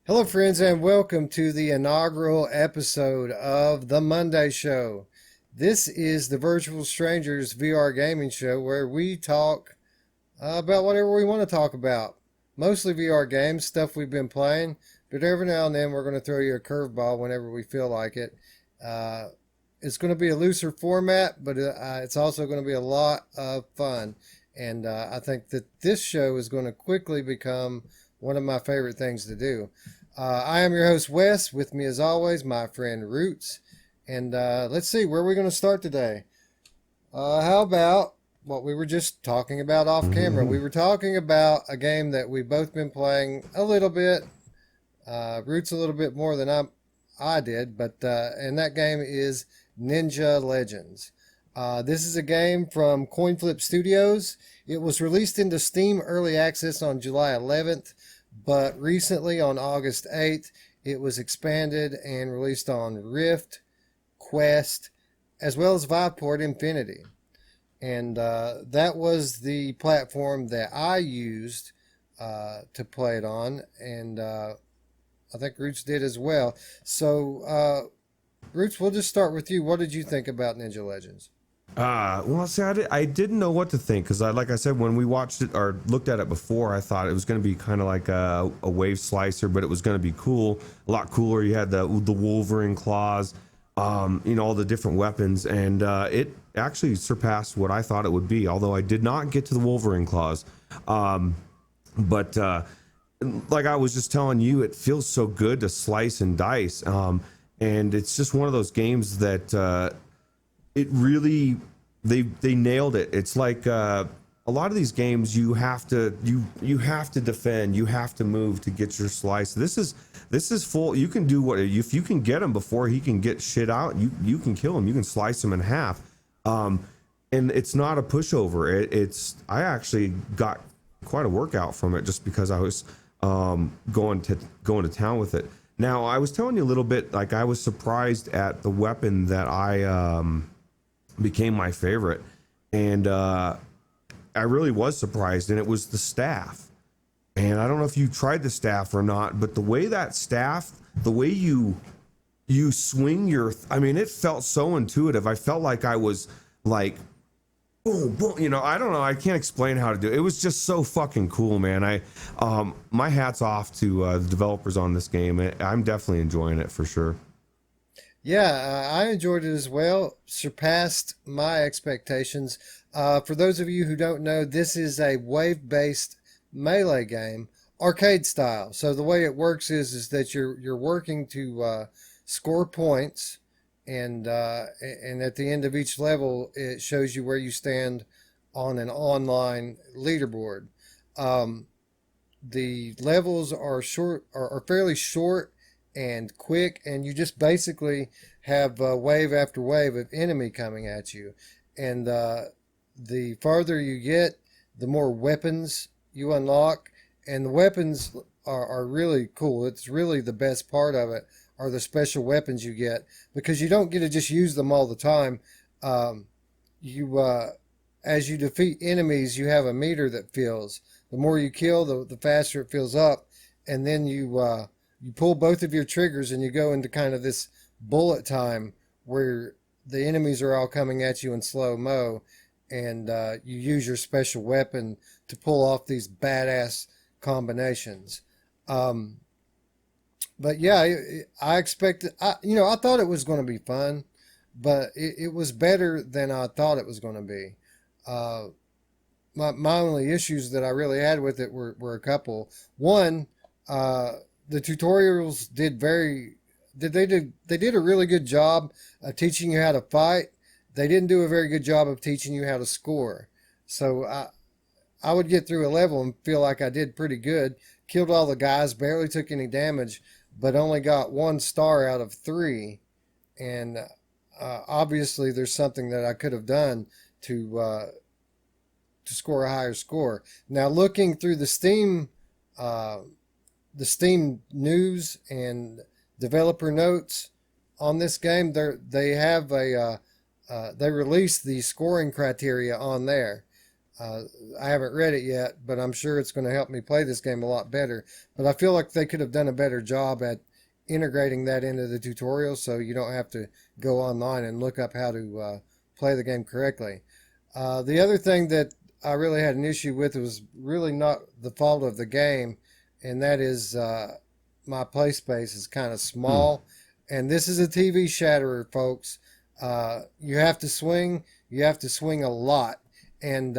Hello, friends, and welcome to the inaugural episode of The Monday Show. This is the Virtual Strangers VR gaming show where we talk about whatever we want to talk about. Mostly VR games, stuff we've been playing, but every now and then we're going to throw you a curveball whenever we feel like it. Uh, it's going to be a looser format, but it's also going to be a lot of fun. And I think that this show is going to quickly become one of my favorite things to do. I am your host, Wes. With me, as always, my friend Ruuts. And let's see, where are we going to start today? How about what we were just talking about off camera? We were talking about a game that we've both been playing a little bit. Ruuts a little bit more than I did, but and that game is Ninja Legends. This is a game from Coinflip Studios. It was released into Steam Early Access on July 11th. But recently, on August 8th, it was expanded and released on Rift, Quest, as well as Viveport Infinity. And that was the platform that I used to play it on. And I think Roots did as well. So, Roots, we'll just start with you. What did you think about Ninja Legends? See, I didn't know what to think because, like I said, when we watched it or looked at it before, I thought it was going to be kind of like a wave slicer, but it was going to be cool, a lot cooler. You had the Wolverine claws, all the different weapons, and it actually surpassed what I thought it would be. Although I did not get to the Wolverine claws, but like I was just telling you, it feels so good to slice and dice, and it's just one of those games that. It really they nailed it. It's like a lot of these games you have to defend, you have to move to get your slice. This is full. You can do what if you can get him before he can get shit out. You can kill him. You can slice him in half. And it's not a pushover. I actually got quite a workout from it just because I was going to town with it. Now I was telling you a little bit, like I was surprised at the weapon that I became my favorite, and I really was surprised, and it was the staff. And I don't know if you tried the staff or not, but the way that staff, the way you swing it felt so intuitive. I felt like I was like boom boom, I don't know, I can't explain how to do it. It was just so fucking cool, man. My hat's off to the developers on this game. I'm definitely enjoying it for sure. Yeah, I enjoyed it as well. Surpassed my expectations. For those of you who don't know, this is a wave-based melee game, arcade style. So the way it works is that you're working to score points, and at the end of each level, it shows you where you stand on an online leaderboard. Um, the levels are are fairly short and quick, and you just basically have wave after wave of enemy coming at you. And the farther you get, the more weapons you unlock, and the weapons are really cool. It's really the best part of it are the special weapons you get, because you don't get to just use them all the time. You As you defeat enemies, you have a meter that fills. The more you kill, the faster it fills up, and then you pull both of your triggers and you go into kind of this bullet time where the enemies are all coming at you in slow mo, and you use your special weapon to pull off these badass combinations. Um, but yeah, I expected, I thought it was going to be fun, but it was better than I thought it was going to be. Uh, my only issues that I really had with it were a couple. One, the tutorials they did a really good job of teaching you how to fight. They didn't do a very good job of teaching you how to score. So I would get through a level and feel like I did pretty good, killed all the guys, barely took any damage, but only got 1 star out of 3. And obviously, there's something that I could have done to score a higher score. Now, looking through uh, the Steam news and developer notes on this game, they have they released the scoring criteria on there. Uh, I haven't read it yet, but I'm sure it's going to help me play this game a lot better. But I feel like they could have done a better job at integrating that into the tutorial so you don't have to go online and look up how to play the game correctly. The other thing that I really had an issue with was really not the fault of the game, and that is my play space is kind of Hmm. small. And this is a TV shatterer, folks. You have to swing. You have to swing a lot, and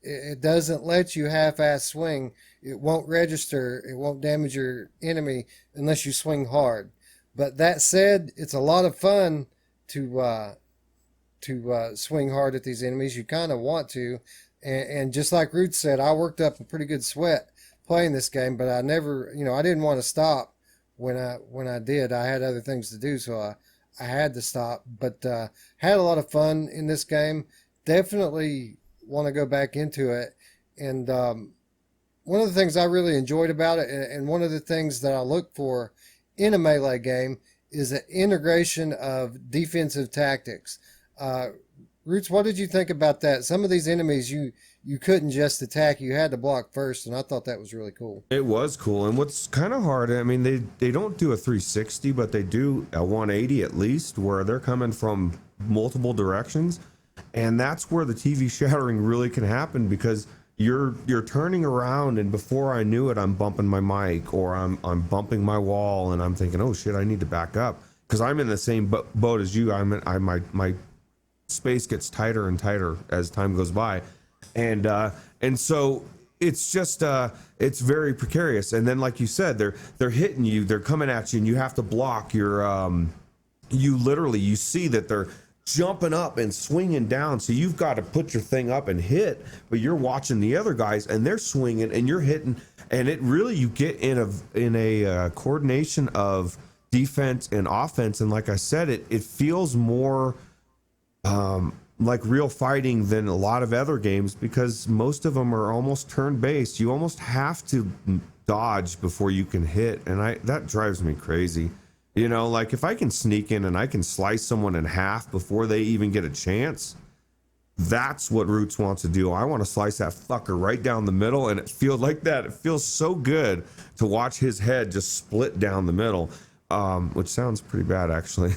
it doesn't let you half-ass swing. It won't register. It won't damage your enemy unless you swing hard. But that said, it's a lot of fun to swing hard at these enemies. You kind of want to, and just like Ruuts said, I worked up a pretty good sweat playing this game, but I never, I didn't want to stop when I did. I had other things to do, so I had to stop. But had a lot of fun in this game. Definitely want to go back into it. And one of the things I really enjoyed about it, and one of the things that I look for in a melee game, is the integration of defensive tactics. Uh, Roots, what did you think about that? Some of these enemies you couldn't just attack; you had to block first, and I thought that was really cool. It was cool, and what's kind of hard, I mean, they don't do a 360, but they do a 180 at least, where they're coming from multiple directions, and that's where the TV shattering really can happen because you're turning around, and before I knew it, I'm bumping my mic or I'm bumping my wall, and I'm thinking, oh shit, I need to back up because I'm in the same boat as you. My space gets tighter and tighter as time goes by, and so it's just it's very precarious. And then, like you said, they're hitting you, they're coming at you, and you have to block your you literally you see that they're jumping up and swinging down, so you've got to put your thing up and hit, but you're watching the other guys and they're swinging and you're hitting, and it really you get in a coordination of defense and offense. And like I said, it feels more like real fighting than a lot of other games because most of them are almost turn based. You almost have to dodge before you can hit, and I that drives me crazy. Like if I can sneak in and I can slice someone in half before they even get a chance, that's what Roots wants to do. I want to slice that fucker right down the middle, and it feels like that. It feels so good to watch his head just split down the middle, which sounds pretty bad actually.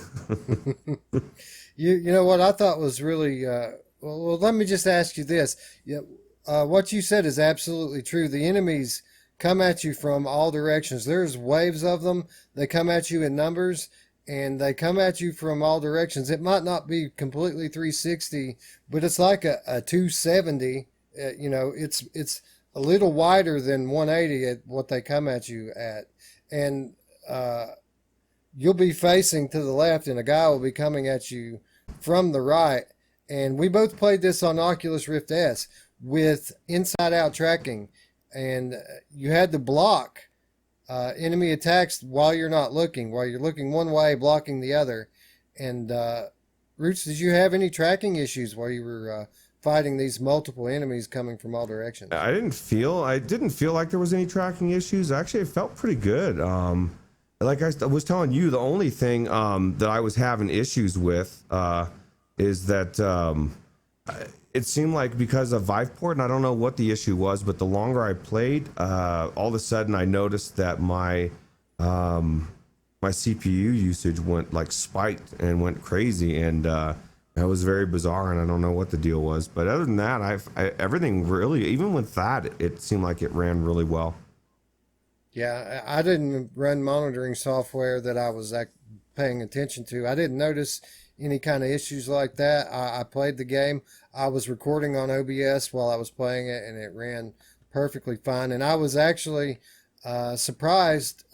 You know what I thought was really well. Let me just ask you this. Yeah, what you said is absolutely true. The enemies come at you from all directions. There's waves of them. They come at you in numbers, and they come at you from all directions. It might not be completely 360, but it's like a 270. It's a little wider than 180 at what they come at you at, and uh, you'll be facing to the left, and a guy will be coming at you from the right. And we both played this on Oculus Rift S with inside out tracking, and you had to block enemy attacks while you're not looking, while you're looking one way, blocking the other. And Roots, did you have any tracking issues while you were fighting these multiple enemies coming from all directions? I didn't feel like there was any tracking issues. Actually, it felt pretty good. Like I was telling you, the only thing that I was having issues with is that it seemed like because of Viveport, and I don't know what the issue was, but the longer I played, all of a sudden I noticed that my CPU usage went like spiked and went crazy, and that was very bizarre, and I don't know what the deal was. But other than that, everything really, even with that, it seemed like it ran really well. Yeah, I didn't run monitoring software that I was paying attention to. I didn't notice any kind of issues like that. I played the game. I was recording on OBS while I was playing it, and it ran perfectly fine. And I was actually surprised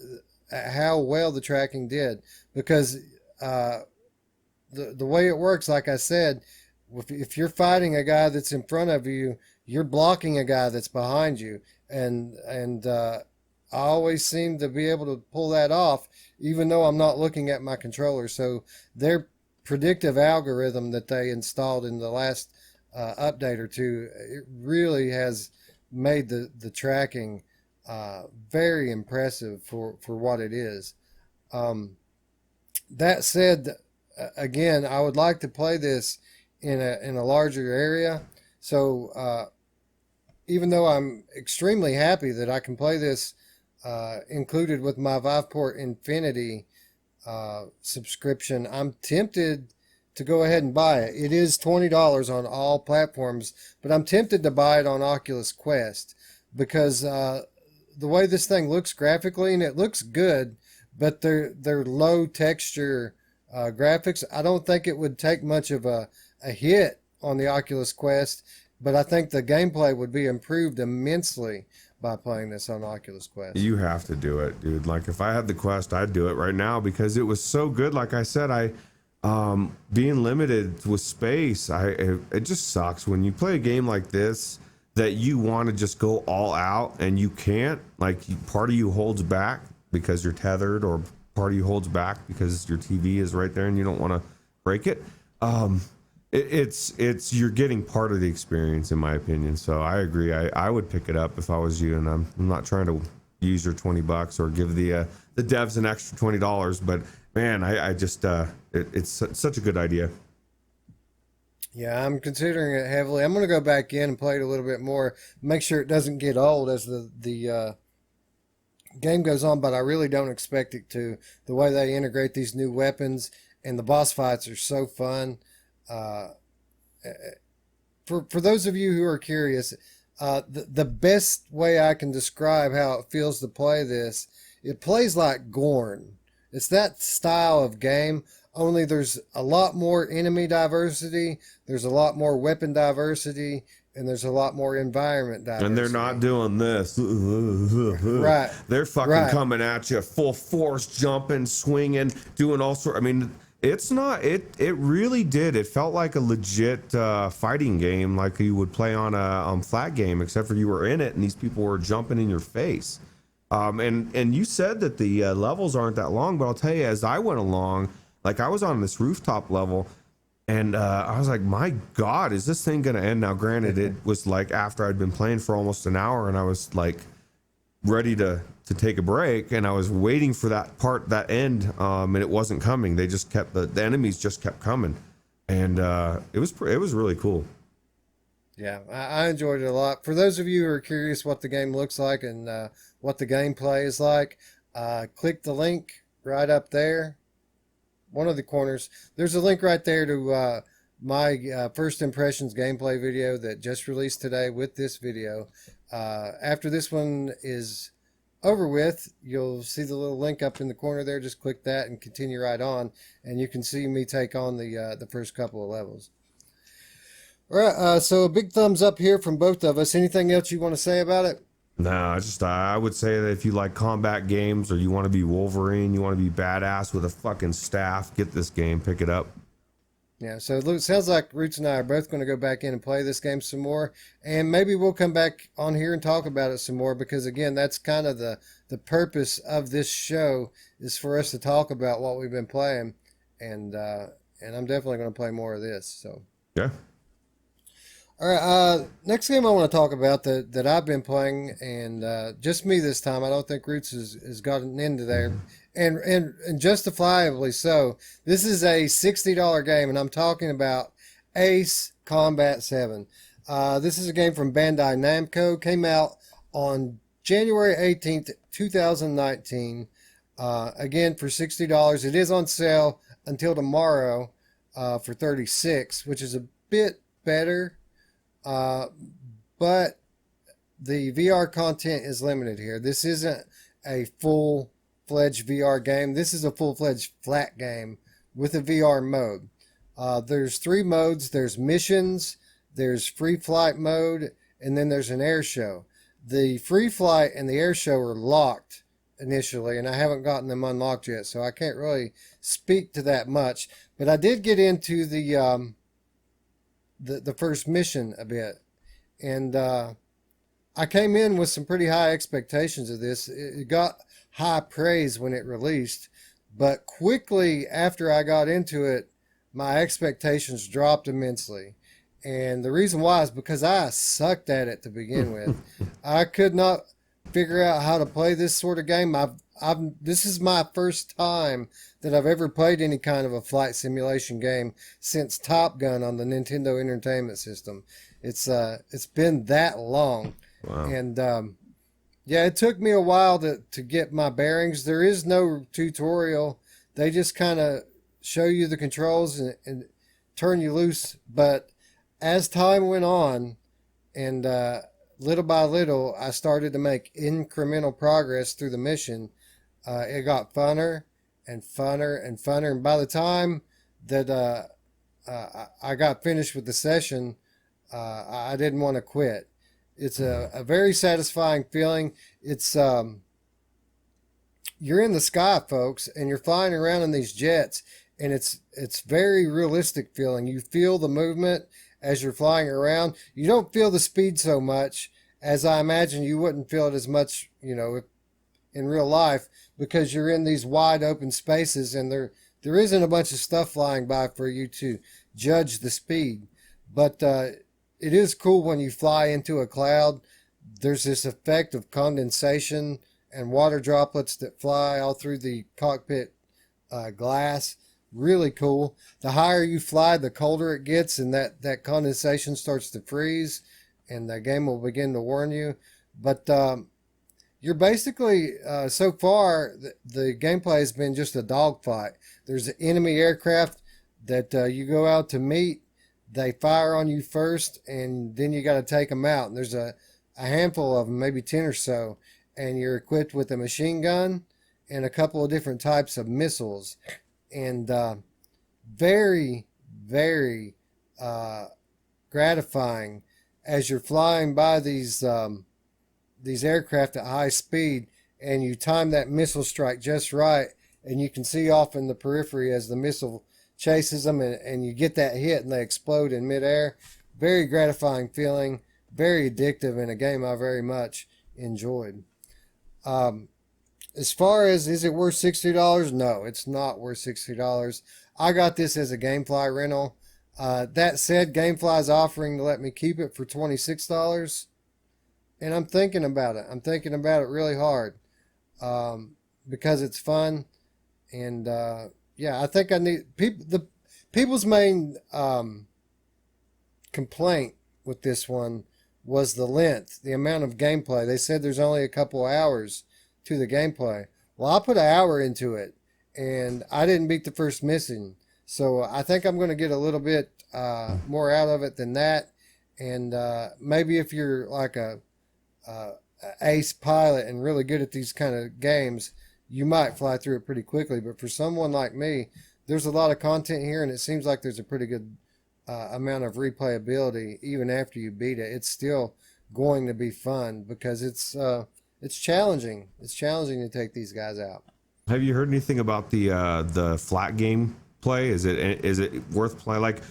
at how well the tracking did because uh, the way it works, like I said, if you're fighting a guy that's in front of you, you're blocking a guy that's behind you, and I always seem to be able to pull that off, even though I'm not looking at my controller. So their predictive algorithm that they installed in the last update or two, it really has made the tracking very impressive for what it is. Um, that said, again, I would like to play this in a larger area. So even though I'm extremely happy that I can play this included with my Viveport Infinity subscription, I'm tempted to go ahead and buy it. It is $20 on all platforms, but I'm tempted to buy it on Oculus Quest because the way this thing looks graphically, and it looks good, but they're low texture graphics. I don't think it would take much of a hit on the Oculus Quest, but I think the gameplay would be improved immensely by playing this on Oculus Quest. You have to do it, dude. Like if I had the Quest, I'd do it right now because it was so good. Like I said, being limited with space, it just sucks when you play a game like this that you want to just go all out and you can't. Like part of you holds back because you're tethered, or part of you holds back because your TV is right there and you don't want to break it. It's you're getting part of the experience, in my opinion. So I agree. I would pick it up if I was you, and I'm not trying to use your $20 or give the devs an extra $20, but man, I just it's such a good idea. Yeah, I'm considering it heavily. I'm going to go back in and play it a little bit more, make sure it doesn't get old as the game goes on, but I really don't expect it to. The way they integrate these new weapons and the boss fights are so fun. For those of you who are curious, the best way I can describe how it feels to play this, it plays like Gorn. It's that style of game, only there's a lot more enemy diversity, there's a lot more weapon diversity, and there's a lot more environment diversity. And they're not doing this. Right. They're fucking coming at you full force, jumping, swinging, doing all sorts. I mean, it's not. It really did. It felt like a legit fighting game, like you would play on a flat game, except for you were in it and these people were jumping in your face. And you said that the levels aren't that long, but I'll tell you, as I went along, like I was on this rooftop level, and I was like, my God, is this thing gonna end? Now, granted, it was like after I'd been playing for almost an hour, and I was like ready to take a break, and I was waiting for that end, and it wasn't coming. They just kept the enemies just kept coming, and it was really cool. Yeah, I enjoyed it a lot. For those of you who are curious what the game looks like and what the gameplay is like, click the link right up there, one of the corners. There's a link right there to my first impressions gameplay video that just released today with this video. After this one is over with, you'll see the little link up in the corner there. Just click that and continue right on, and you can see me take on the first couple of levels. All right, so a big thumbs up here from both of us. Anything else you want to say about it? No, I would say that if you like combat games, or you want to be Wolverine, you want to be badass with a fucking staff, get this game, pick it up. Yeah, so it sounds like Ruuts and I are both going to go back in and play this game some more, and maybe we'll come back on here and talk about it some more, because again, that's kind of the purpose of this show, is for us to talk about what we've been playing, and I'm definitely going to play more of this. So yeah. All right, next game I want to talk about that I've been playing, and just me this time. I don't think Ruuts has gotten into there, and justifiably so. This is a $60 game, and I'm talking about Ace Combat 7. This is a game from Bandai Namco. Came out on January 18th, 2019. Again, for $60. It is on sale until tomorrow for $36, which is a bit better. But the VR content is limited here. This isn't a full-fledged VR game. This is a full-fledged flat game with a VR mode. There's 3 modes. There's missions, there's free flight mode, and then there's an air show. The free flight and the air show are locked initially, and I haven't gotten them unlocked yet, so I can't really speak to that much. But I did get into the first mission a bit, and I came in with some pretty high expectations of this. It got high praise when it released, but quickly after I got into it, my expectations dropped immensely. And the reason why is because I sucked at it to begin with. I could not figure out how to play this sort of game. This is my first time that I've ever played any kind of a flight simulation game since Top Gun on the Nintendo Entertainment System. It's been that long. Wow. And yeah, it took me a while to get my bearings. There is no tutorial. They just kind of show you the controls and turn you loose. But as time went on, and little by little, I started to make incremental progress through the mission. It got funner and funner and funner. And by the time that I got finished with the session, I didn't want to quit. It's a very satisfying feeling. It's you're in the sky, folks, and you're flying around in these jets, and it's very realistic feeling. You feel the movement as you're flying around. You don't feel the speed so much as I imagine you wouldn't feel it as much, in real life because you're in these wide open spaces and there isn't a bunch of stuff flying by for you to judge the speed. But it is cool when you fly into a cloud. There's this effect of condensation and water droplets that fly all through the cockpit glass. Really cool. The higher you fly, the colder it gets, and that condensation starts to freeze, and the game will begin to warn you. But you're basically, so far, the gameplay has been just a dogfight. There's enemy aircraft that you go out to meet. They fire on you first, and then you got to take them out. And there's a handful of them, maybe 10 or so, and you're equipped with a machine gun and a couple of different types of missiles. And very, very gratifying as you're flying by these aircraft at high speed, and you time that missile strike just right, and you can see off in the periphery as the missile chases them, and you get that hit and they explode in midair. Very gratifying feeling, very addictive, in a game I very much enjoyed. As far as is it worth $60? No, it's not worth $60. I got this as a GameFly rental. That said, GameFly is offering to let me keep it for $26. And I'm thinking about it. I'm thinking about it really hard because it's fun. And yeah, I think I need people's main complaint with this one was the length, the amount of gameplay. They said there's only a couple hours to the gameplay. Well, I put an hour into it, and I didn't beat the first mission. So I think I'm going to get a little bit more out of it than that. And maybe if you're like a ace pilot and really good at these kind of games, you might fly through it pretty quickly. But for someone like me, there's a lot of content here, and it seems like there's a pretty good amount of replayability even after you beat it. It's still going to be fun because it's challenging. It's challenging to take these guys out. Have you heard anything about the flat game play? Is it worth playing? Like,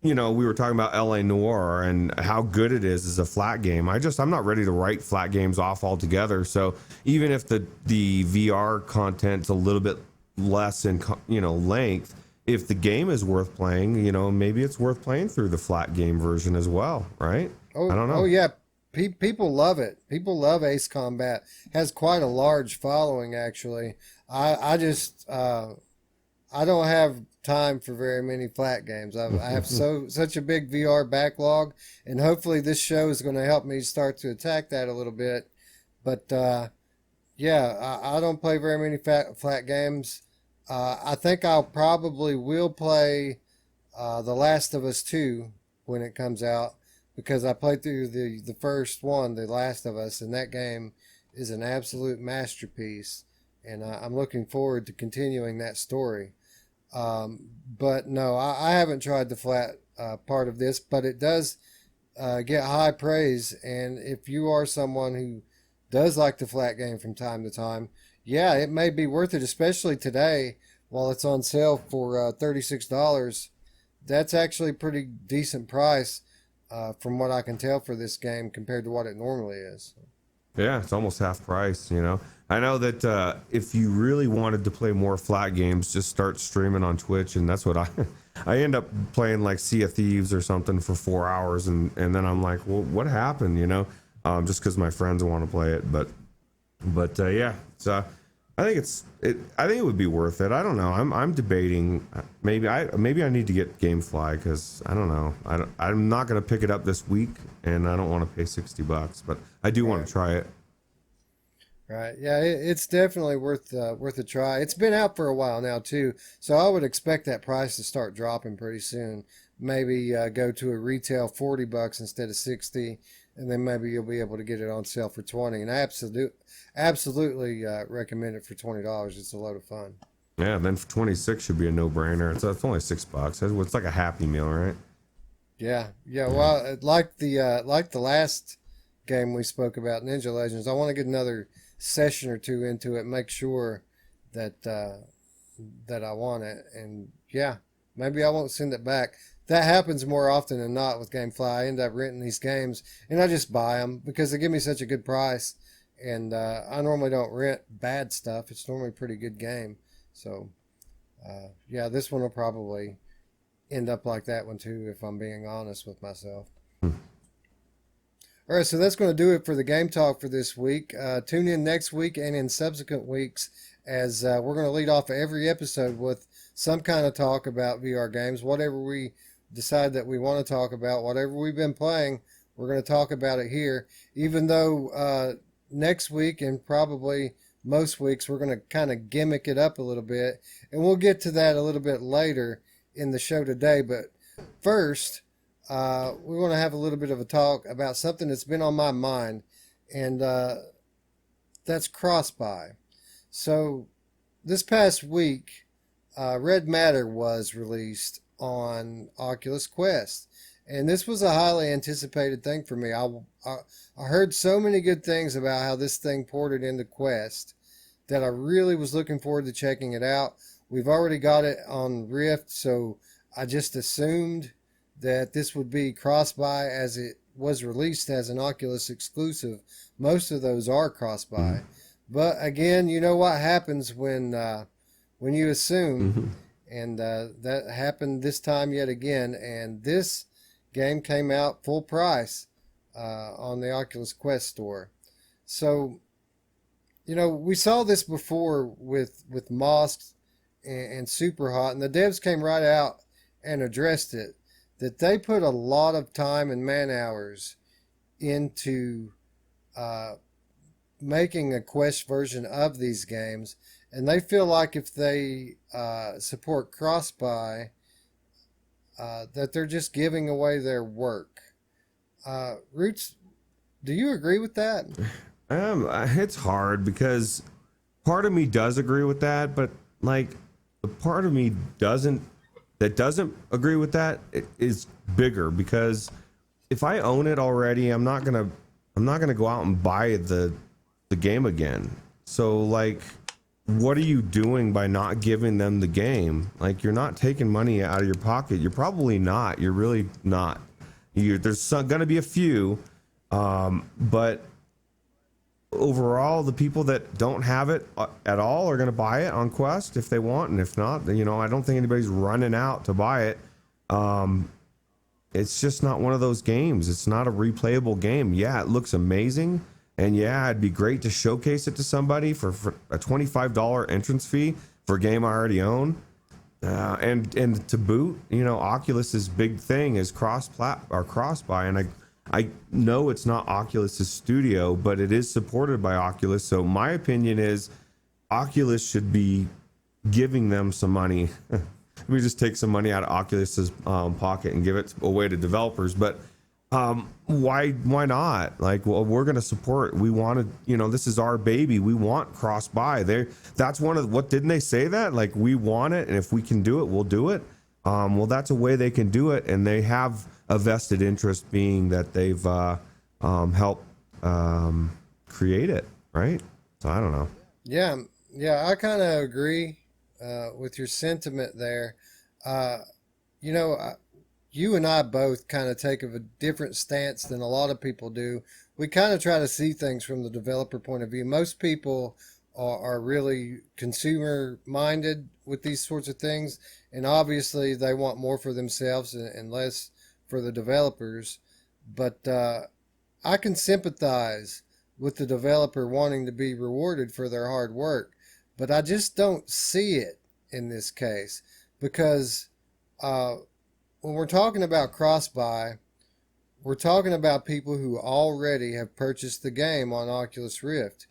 we were talking about LA Noire and how good it is as a flat game. I'm not ready to write flat games off altogether. So even if the VR content's a little bit less in length, if the game is worth playing, maybe it's worth playing through the flat game version as well, right? Oh, I don't know. Oh yeah, people love it. People love Ace Combat. Has quite a large following actually. I just I don't have time for very many flat games. I have such a big VR backlog, and hopefully this show is going to help me start to attack that a little bit. But yeah, I don't play very many flat games. I think I'll probably will play The Last of Us 2 when it comes out, because I played through the first one, The Last of Us, and that game is an absolute masterpiece, and I'm looking forward to continuing that story. But no, I haven't tried the flat part of this, but it does get high praise, and if you are someone who does like the flat game from time to time, yeah, it may be worth it, especially today while it's on sale for $36. That's actually a pretty decent price from what I can tell for this game compared to what it normally is. Yeah, it's almost half price, I know that if you really wanted to play more flat games, just start streaming on Twitch, and that's what I end up playing like Sea of Thieves or something for 4 hours, and then I'm like, well, what happened, just because my friends want to play it, but yeah, it's I think I think it would be worth it. I don't know. I'm debating. Maybe I need to get GameFly because I don't know. I'm not gonna pick it up this week, and I don't want to pay $60. But I do want Right. to try it. Right. Yeah, it's definitely worth a try. It's been out for a while now too, so I would expect that price to start dropping pretty soon. Maybe go to a retail $40 instead of 60, and then maybe you'll be able to get it on sale for 20. And I absolutely recommend it for $20. It's a load of fun. Yeah. Then for 26 should be a no brainer. It's only $6. It's like a Happy Meal, right? Yeah, yeah. Yeah. Well, like the last game we spoke about, Ninja Legends. I want to get another session or two into it, make sure that that I want it, and yeah, maybe I won't send it back. That happens more often than not with GameFly. I end up renting these games, and I just buy them because they give me such a good price. And I normally don't rent bad stuff. It's normally a pretty good game. So yeah, this one will probably end up like that one too, if I'm being honest with myself. Hmm. All right, so that's going to do it for the game talk for this week. Tune in next week and in subsequent weeks as we're going to lead off every episode with some kind of talk about VR games. Whatever we decide that we want to talk about, whatever we've been playing, we're going to talk about it here. Even though next week and probably most weeks we're going to kind of gimmick it up a little bit, and we'll get to that a little bit later in the show today. But first, we want to have a little bit of a talk about something that's been on my mind, and that's cross-buy. So, this past week, Red Matter was released on Oculus Quest, and this was a highly anticipated thing for me. I heard so many good things about how this thing ported into Quest that I really was looking forward to checking it out. We've already got it on Rift, so I just assumed that this would be cross-buy as it was released as an Oculus exclusive. Most of those are cross-buy. But again, you know what happens when you assume, Mm-hmm. and that happened this time yet again. And this game came out full price on the Oculus Quest store. So, you know, we saw this before with Mosk and Superhot, and the devs came right out and addressed it, that they put a lot of time and man hours into making a Quest version of these games, and they feel like if they support cross-buy, that they're just giving away their work. Ruuts, do you agree with that? It's hard because part of me does agree with that, but like the part of me doesn't agree with that is bigger, because if I own it already, I'm not gonna go out and buy the game again. So like, what are you doing by not giving them the game? Like, you're not taking money out of your pocket. You're probably not. You're really not. There's gonna be a few, but overall, the people that don't have it at all are going to buy it on Quest if they want, and if not, then, you know, I don't think anybody's running out to buy it. It's just not one of those games. It's not a replayable game. Yeah, it looks amazing, and yeah, it'd be great to showcase it to somebody for a $25 entrance fee for a game I already own. And to boot, you know, Oculus's big thing is cross-buy, and I know it's not Oculus's studio, but it is supported by Oculus. So my opinion is Oculus should be giving them some money. Let me just take some money out of Oculus's pocket and give it away to developers. But why not? Like, well, we're going to support. We want to, you know, this is our baby. We want cross-buy. That's one of what, didn't they say that? Like, we want it, and if we can do it, we'll do it. Well, that's a way they can do it, and they have a vested interest, being that they've helped create it, right? So I don't know. Yeah, yeah, I kind of agree with your sentiment there. You know, you and I both kind of take a different stance than a lot of people do. We kind of try to see things from the developer point of view. Most people are really consumer minded with these sorts of things, and obviously they want more for themselves and less for the developers. But I can sympathize with the developer wanting to be rewarded for their hard work. but I just don't see it in this case because uh, when we're talking about cross-buy, we're talking about people who already have purchased the game on Oculus Rift.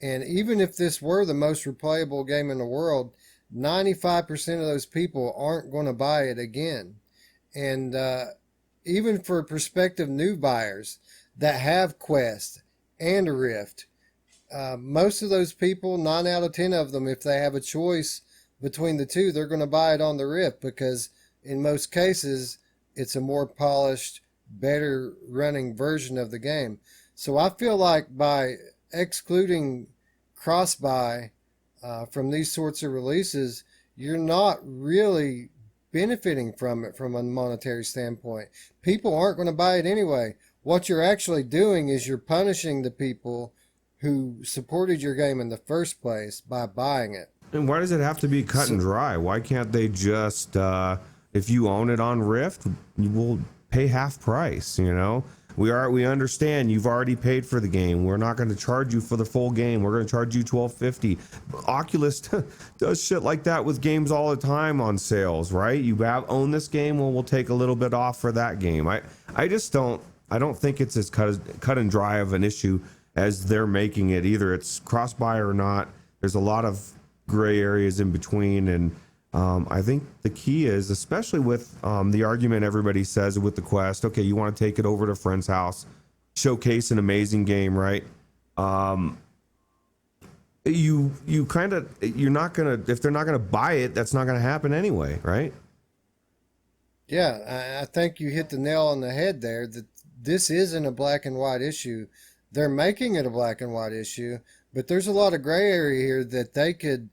And even if this were the most replayable game in the world, 95% of those people aren't going to buy it again. And even for prospective new buyers that have Quest and a Rift, most of those people, 9 out of 10 of them, if they have a choice between the two, they're going to buy it on the Rift because in most cases, it's a more polished, better running version of the game. So I feel like by excluding cross-buy from these sorts of releases, you're not really benefiting from it from a monetary standpoint. People aren't going to buy it anyway. What you're actually doing is you're punishing the people who supported your game in the first place by buying it. And why does it have to be cut and dry? Why can't they just, if you own it on Rift, you will pay half price, you know? We understand you've already paid for the game. We're not going to charge you for the full game. We're going to charge you $12.50. Oculus does shit like that with games all the time on sales, right? You have owned this game, well, we'll take a little bit off for that game. I just don't think it's as cut and dry of an issue as they're making it. Either it's cross-buy or not. There's a lot of gray areas in between, and I think the key is, especially with the argument everybody says with the Quest, okay, you want to take it over to a friend's house, showcase an amazing game, right? You're not gonna, if they're not gonna buy it, that's not gonna happen anyway, right? Yeah, I think you hit the nail on the head there, that this isn't a black and white issue. They're making it a black and white issue, but there's a lot of gray area here that they could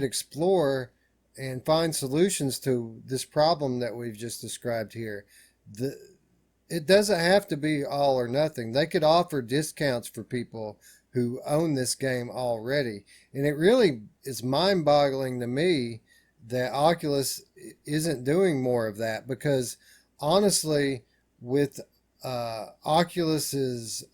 explore and find solutions to this problem that we've just described here. It doesn't have to be all or nothing. They could offer discounts for people who own this game already. And it really is mind-boggling to me that Oculus isn't doing more of that, because honestly, with Oculus's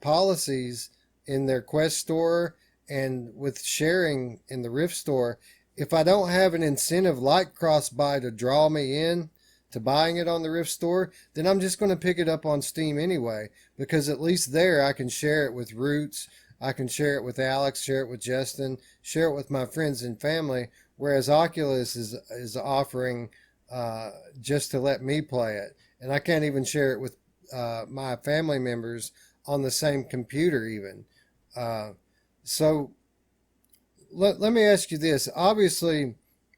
policies in their Quest store and with sharing in the Rift store, if I don't have an incentive like cross-buy to draw me in to buying it on the Rift store, then I'm just going to pick it up on Steam anyway, because at least there I can share it with Ruuts, I can share it with Alex, share it with Justin, share it with my friends and family, whereas Oculus is offering just to let me play it. And I can't even share it with my family members on the same computer even. So let me ask you this. Obviously,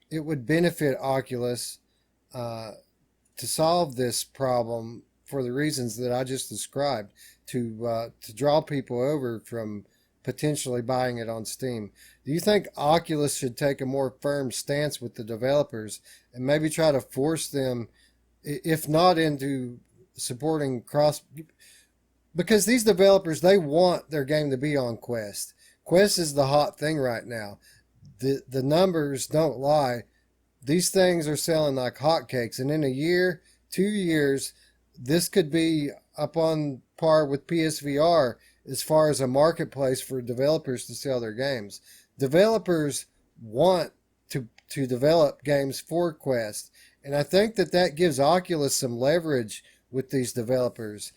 it would benefit Oculus to solve this problem for the reasons that I just described, to draw people over from potentially buying it on Steam. Do you think Oculus should take a more firm stance with the developers and maybe try to force them, if not into supporting cross, because these developers, they want their game to be on Quest. Quest is the hot thing right now. The numbers don't lie. These things are selling like hotcakes, and in a year, 2 years, this could be up on par with PSVR as far as a marketplace for developers to sell their games. Developers want to develop games for Quest, and I think that gives Oculus some leverage with these developers.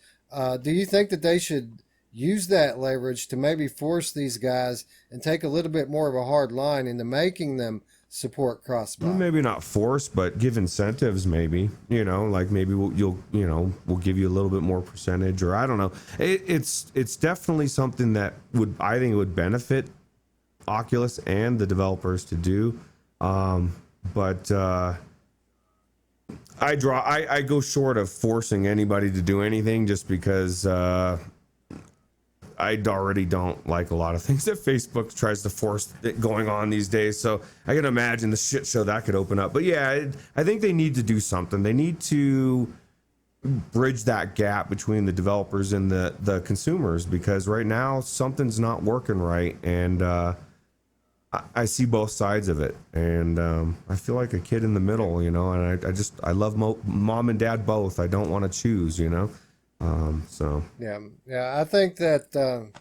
Do you think that they should use that leverage to maybe force these guys and take a little bit more of a hard line into making them support cross-buy? Maybe not force, but give incentives. Maybe, like maybe we'll give you a little bit more percentage, or I don't know. It's definitely something that I think it would benefit Oculus and the developers to do. But I go short of forcing anybody to do anything, just because I already don't like a lot of things that Facebook tries to force it going on these days. So I can imagine the shit show that could open up. But yeah, I think they need to do something. They need to bridge that gap between the developers and the consumers, because right now something's not working right. And I see both sides of it. And I feel like a kid in the middle, and I love mom and dad both. I don't want to choose, so yeah, I think that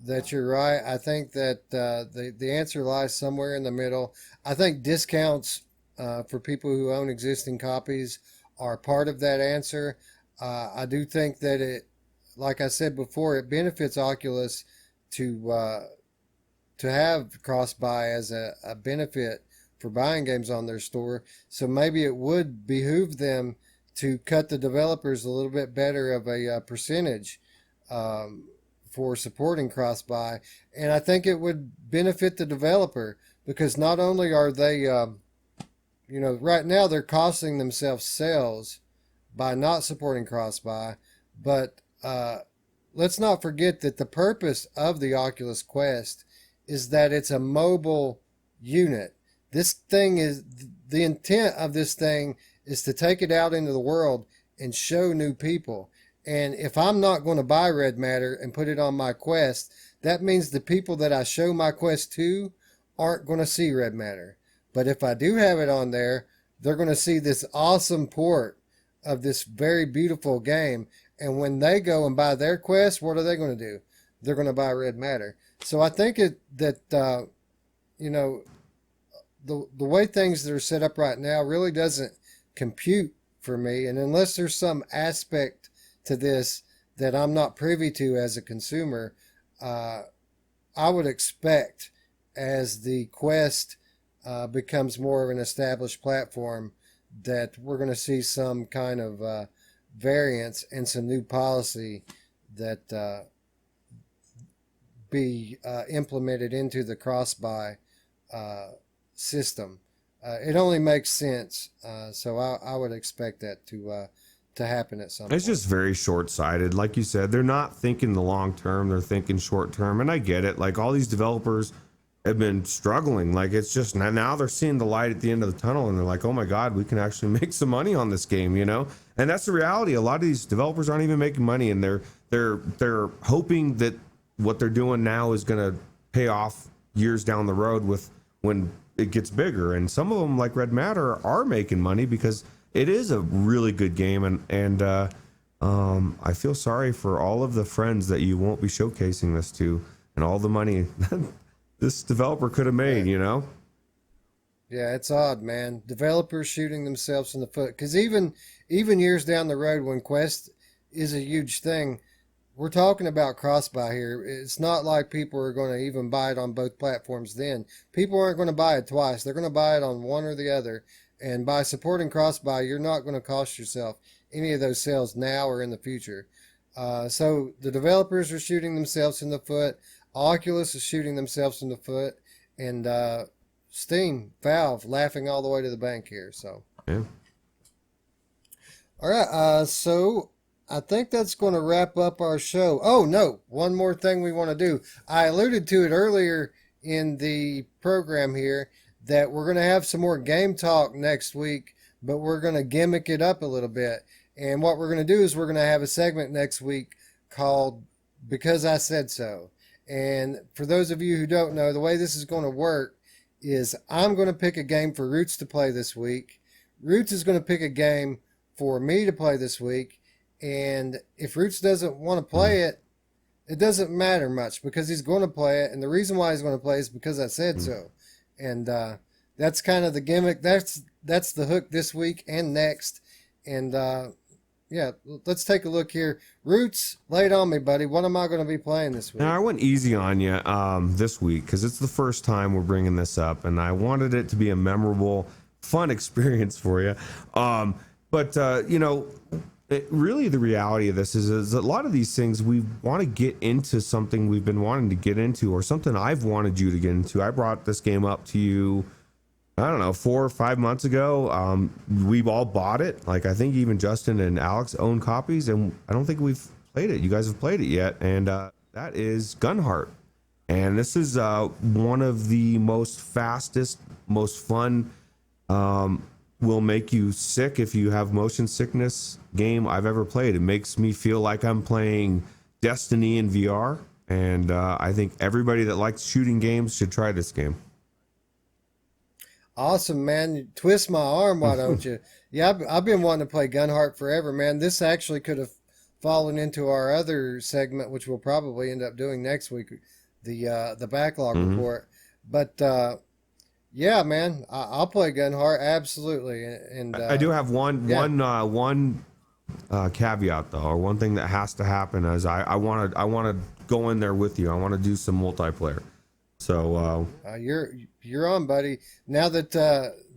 that you're right. I think that the answer lies somewhere in the middle. I think discounts for people who own existing copies are part of that answer. I do think that like I said before, it benefits Oculus to have cross buy as a benefit for buying games on their store. So maybe it would behoove them to cut the developers a little bit better of a percentage um, for supporting cross buy. And I think it would benefit the developer because not only are they, right now they're costing themselves sales by not supporting cross buy, but let's not forget that the purpose of the Oculus Quest is that it's a mobile unit. This thing is the intent of this thing is to take it out into the world and show new people. And if I'm not going to buy Red Matter and put it on my Quest, that means the people that I show my Quest to aren't going to see Red Matter. But if I do have it on there, they're going to see this awesome port of this very beautiful game. And when they go and buy their Quest, what are they going to do? They're going to buy Red Matter. So I think you know, the way things that are set up right now really doesn't compute for me. And unless there's some aspect to this that I'm not privy to as a consumer, I would expect as the Quest becomes more of an established platform that we're going to see some kind of variance and some new policy that be implemented into the cross-buy system. It only makes sense, so I would expect that to happen at some It's point. just very short-sighted. Like you said, they're not thinking the long term, they're thinking short term. And I get it. Like all these developers have been struggling. Like it's just now they're seeing the light at the end of the tunnel and they're like, oh my God, we can actually make some money on this game, you know? And that's the reality. A lot of these developers aren't even making money, and they're hoping that what they're doing now is gonna pay off years down the road with when it gets bigger. And some of them, like Red Matter, are making money because it is a really good game, and I feel sorry for all of the friends that you won't be showcasing this to, and all the money this developer could have made, you know? Yeah, it's odd, man. Developers shooting themselves in the foot. Because even years down the road, when Quest is a huge thing, we're talking about cross-buy here. It's not like people are going to even buy it on both platforms then. People aren't going to buy it twice. They're going to buy it on one or the other. And by supporting cross-buy, you're not going to cost yourself any of those sales now or in the future. So the developers are shooting themselves in the foot. Oculus is shooting themselves in the foot. And Steam, Valve, laughing all the way to the bank here. So, Yeah. all right. So I think that's going to wrap up our show. Oh no, one more thing we want to do. I alluded to it earlier in the program here that we're going to have some more game talk next week, but we're going to gimmick it up a little bit. And what we're going to do is we're going to have a segment next week called Because I Said So. And for those of you who don't know, the way this is going to work is I'm going to pick a game for Ruuts to play this week. Ruuts is going to pick a game for me to play this week. And if Ruuts doesn't want to play it, it doesn't matter much because he's going to play it. And the reason why he's going to play it is because I said so. And that's kind of the gimmick. That's the hook this week and next. And yeah, let's take a look here. Ruuts, lay it on me, buddy. What am I going to be playing this week? Now, I went easy on you this week because it's the first time we're bringing this up, and I wanted it to be a memorable, fun experience for you. You know, really the reality of this is a lot of these things we want to get into something we've been wanting to get into, or something I've wanted you to get into. I brought this game up to you, I don't know, 4 or 5 months ago. We've all bought it. Like, I think even Justin and Alex own copies, and I don't think we've played it. You guys have played it yet, and that is Gunheart. And this is one of the most fastest, most fun, will make you sick if you have motion sickness game I've ever played. It makes me feel like I'm playing Destiny in VR, and I think everybody that likes shooting games should try this game. Awesome, man. You twist my arm, why don't you? Yeah, I've been wanting to play Gunheart forever, man. This actually could have fallen into our other segment, which we'll probably end up doing next week, the backlog Hmm. report. But yeah, man, I'll play Gunheart absolutely, and I do have yeah, one caveat though, or one thing that has to happen is I want to go in there with you. I want to do some multiplayer. So you're on, buddy. Now that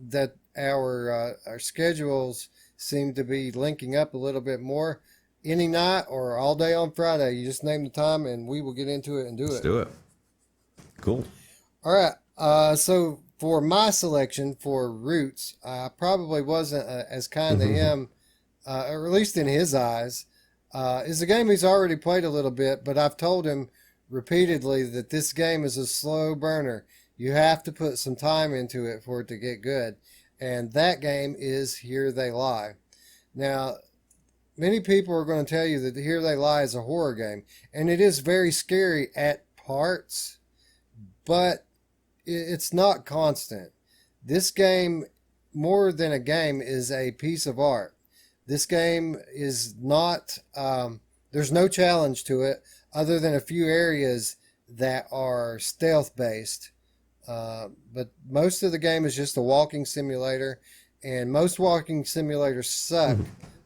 that our schedules seem to be linking up a little bit more, any night or all day on Friday, you just name the time, and we will get into it and do let's it. do it. Cool. All right. So for my selection for Ruuts, I probably wasn't as kind to him, or at least in his eyes. It's a game he's already played a little bit, but I've told him repeatedly that this game is a slow burner. You have to put some time into it for it to get good. And that game is Here They Lie. Now, many people are going to tell you that Here They Lie is a horror game, and it is very scary at parts, but it's not constant. This game, more than a game, is a piece of art. This game is not, there's no challenge to it other than a few areas that are stealth based. But most of the game is just a walking simulator, and most walking simulators suck.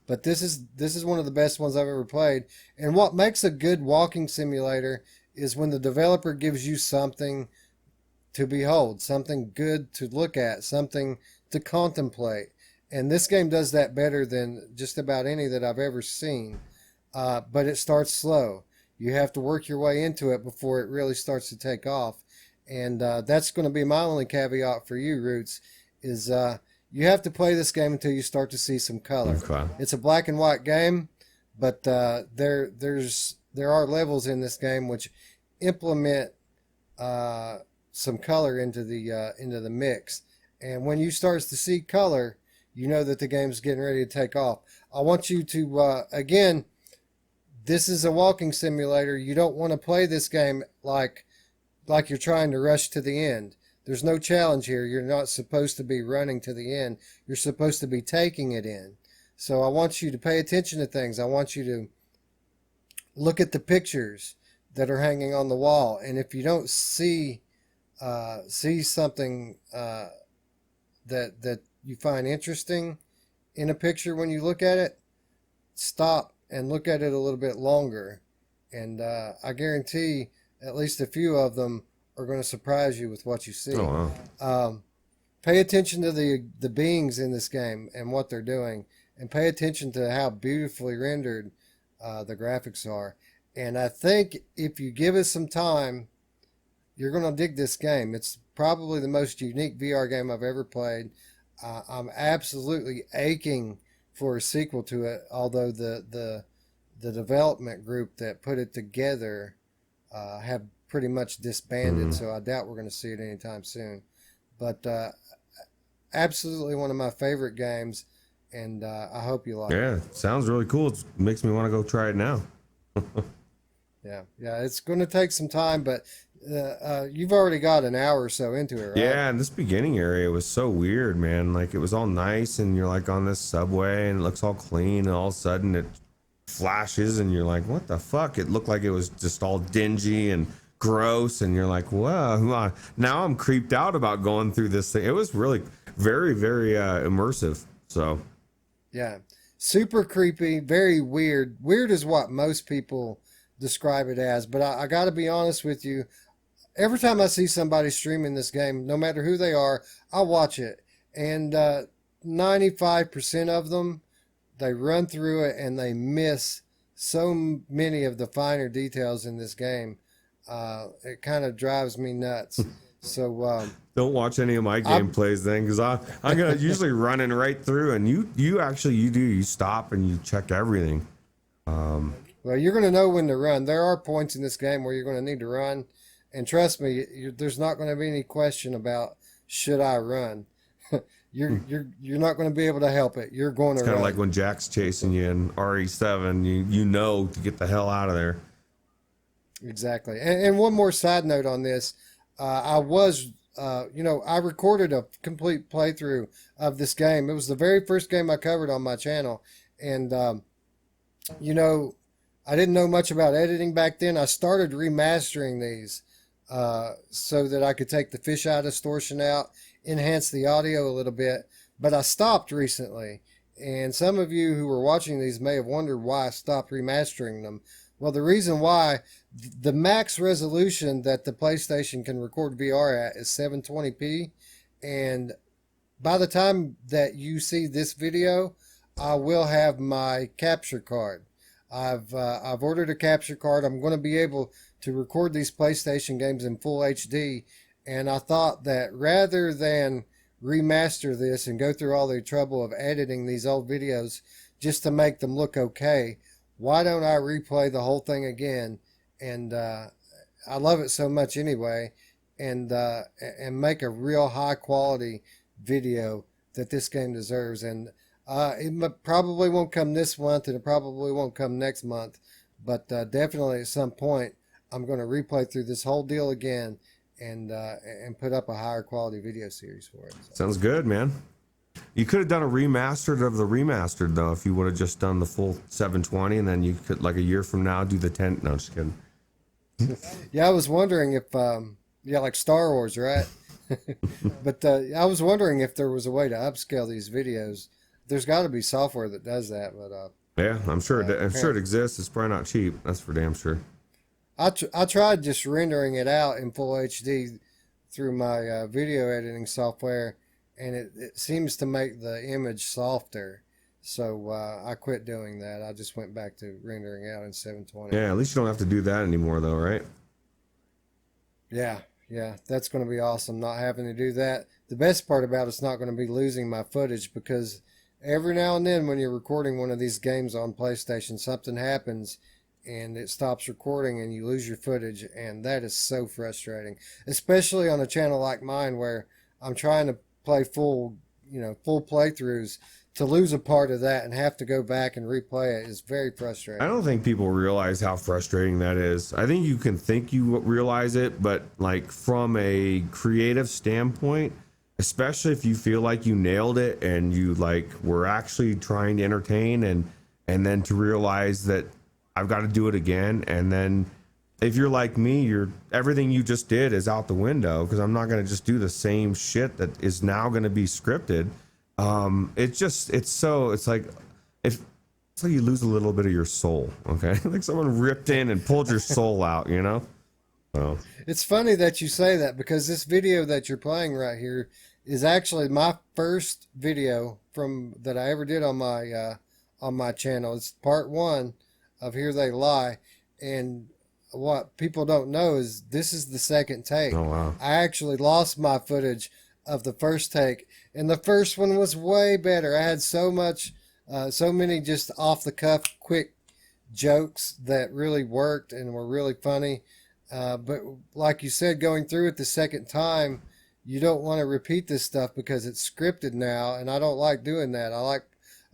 But this is one of the best ones I've ever played. And what makes a good walking simulator is when the developer gives you something to behold, something good to look at, something to contemplate. And this game does that better than just about any that I've ever seen. But it starts slow. You have to work your way into it before it really starts to take off. And that's going to be my only caveat for you, Ruuts, is you have to play this game until you start to see some color. Okay. It's a black and white game, but there are levels in this game which implement some color into the mix. And when you start to see color, you know that the game's getting ready to take off. I want you to again, this is a walking simulator. You don't want to play this game like you're trying to rush to the end. There's no challenge here. You're not supposed to be running to the end. You're supposed to be taking it in. So I want you to pay attention to things. I want you to look at the pictures that are hanging on the wall. And if you don't see something that you find interesting in a picture when you look at it, stop and look at it a little bit longer. And I guarantee at least a few of them are going to surprise you with what you see. Oh wow. Pay attention to the beings in this game and what they're doing, and pay attention to how beautifully rendered the graphics are. And I think if you give it some time, you're going to dig this game. It's probably the most unique VR game I've ever played. I'm absolutely aching for a sequel to it, although the development group that put it together have pretty much disbanded, so I doubt we're going to see it anytime soon. But absolutely one of my favorite games, and I hope you like it. Yeah, sounds really cool. It makes me want to go try it now. Yeah, it's going to take some time, but you've already got an hour or so into it, right? Yeah, and this beginning area was so weird, man. Like it was all nice, and you're like on this subway, and it looks all clean, and all of a sudden it flashes, and you're like, "What the fuck?" It looked like it was just all dingy and gross, and you're like, "Wow!" Now I'm creeped out about going through this thing. It was really very, very immersive. So Yeah, super creepy, very weird. Weird is what most people describe it as, but I got to be honest with you. Every time I see somebody streaming this game, no matter who they are, I watch it. And 95% of them, they run through it and they miss so many of the finer details in this game. It kind of drives me nuts. So don't watch any of my gameplays then, because I'm gonna usually running right through, and you stop and you check everything. well, you're going to know when to run. There are points in this game where you're going to need to run. And trust me, there's not going to be any question about should I run. you're not going to be able to help it. You're going to Kind run. of like when Jack's chasing you in RE7, you know to get the hell out of there. Exactly. And one more side note on this, I was, I recorded a complete playthrough of this game. It was the very first game I covered on my channel, and I didn't know much about editing back then. I started remastering these so that I could take the fisheye distortion out, enhance the audio a little bit. But I stopped recently. And some of you who were watching these may have wondered why I stopped remastering them. Well, the reason why, the max resolution that the PlayStation can record VR at is 720p. And by the time that you see this video, I will have my capture card. I've ordered a capture card. I'm going to be able to record these PlayStation games in full HD, and I thought that rather than remaster this and go through all the trouble of editing these old videos just to make them look okay, why don't I replay the whole thing again? And I love it so much anyway, and make a real high quality video that this game deserves. And probably won't come this month, and it probably won't come next month, but definitely at some point I'm going to replay through this whole deal again and put up a higher quality video series for it. So. Sounds good, man. You could have done a remastered of the remastered though, if you would have just done the full 720, and then you could, like a year from now, do the 10. No, just kidding. Yeah, I was wondering if, like Star Wars, right? But I was wondering if there was a way to upscale these videos. There's got to be software that does that, but yeah, I'm sure it exists. It's probably not cheap. That's for damn sure. I tried just rendering it out in full HD through my video editing software, and it seems to make the image softer. So I quit doing that. I just went back to rendering out in 720. Yeah, at least you don't have to do that anymore, though, right? Yeah, that's going to be awesome, not having to do that. The best part about it's not going to be losing my footage, because every now and then when you're recording one of these games on PlayStation, something happens and it stops recording and you lose your footage, and that is so frustrating, especially on a channel like mine where I'm trying to play full playthroughs. To lose a part of that and have to go back and replay it is very frustrating. I don't think people realize how frustrating that is. I think you can think you realize it, but like from a creative standpoint, especially if you feel like you nailed it and you like were actually trying to entertain, and then to realize that I've got to do it again, and then if you're like me, everything you just did is out the window, because I'm not going to just do the same shit that is now going to be scripted. It's like you lose a little bit of your soul. Okay. Like someone ripped in and pulled your soul out, you know? So it's funny that you say that, because this video that you're playing right here is actually my first video that I ever did on my channel. It's part 1 of Here They Lie. And what people don't know is this is the second take. Oh, wow. I actually lost my footage of the first take, and the first one was way better. I had so many just off the cuff quick jokes that really worked and were really funny, but like you said, going through it the second time, you don't want to repeat this stuff because it's scripted now, and I don't like doing that. I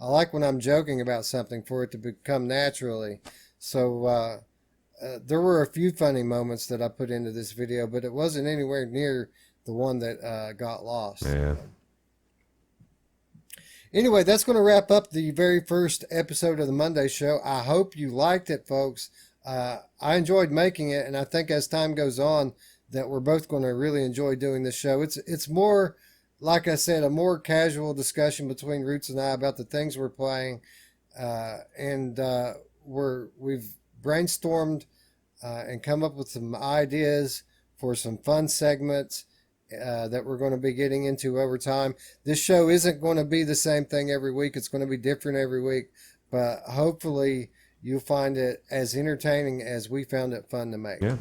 like when I'm joking about something for it to become naturally. So there were a few funny moments that I put into this video, but it wasn't anywhere near the one that got lost. Yeah. Anyway, that's going to wrap up the very first episode of the Monday Show. I hope you liked it, folks. I enjoyed making it, and I think as time goes on that we're both going to really enjoy doing this show. It's more, like I said, a more casual discussion between Ruuts and I about the things we're playing, and we've brainstormed and come up with some ideas for some fun segments that we're going to be getting into over time. This show isn't going to be the same thing every week. It's going to be different every week, but hopefully you'll find it as entertaining as we found it fun to make. Yeah.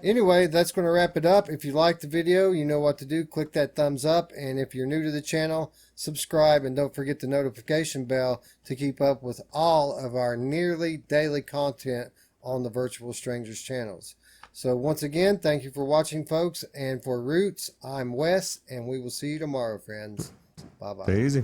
Anyway, that's going to wrap it up. If you liked the video, you know what to do. Click that thumbs up, and if you're new to the channel, subscribe, and don't forget the notification bell to keep up with all of our nearly daily content on the Virtual Strangers channels. So once again, thank you for watching, folks. And for Ruuts, I'm Wes, and we will see you tomorrow, friends. Bye-bye. Stay easy.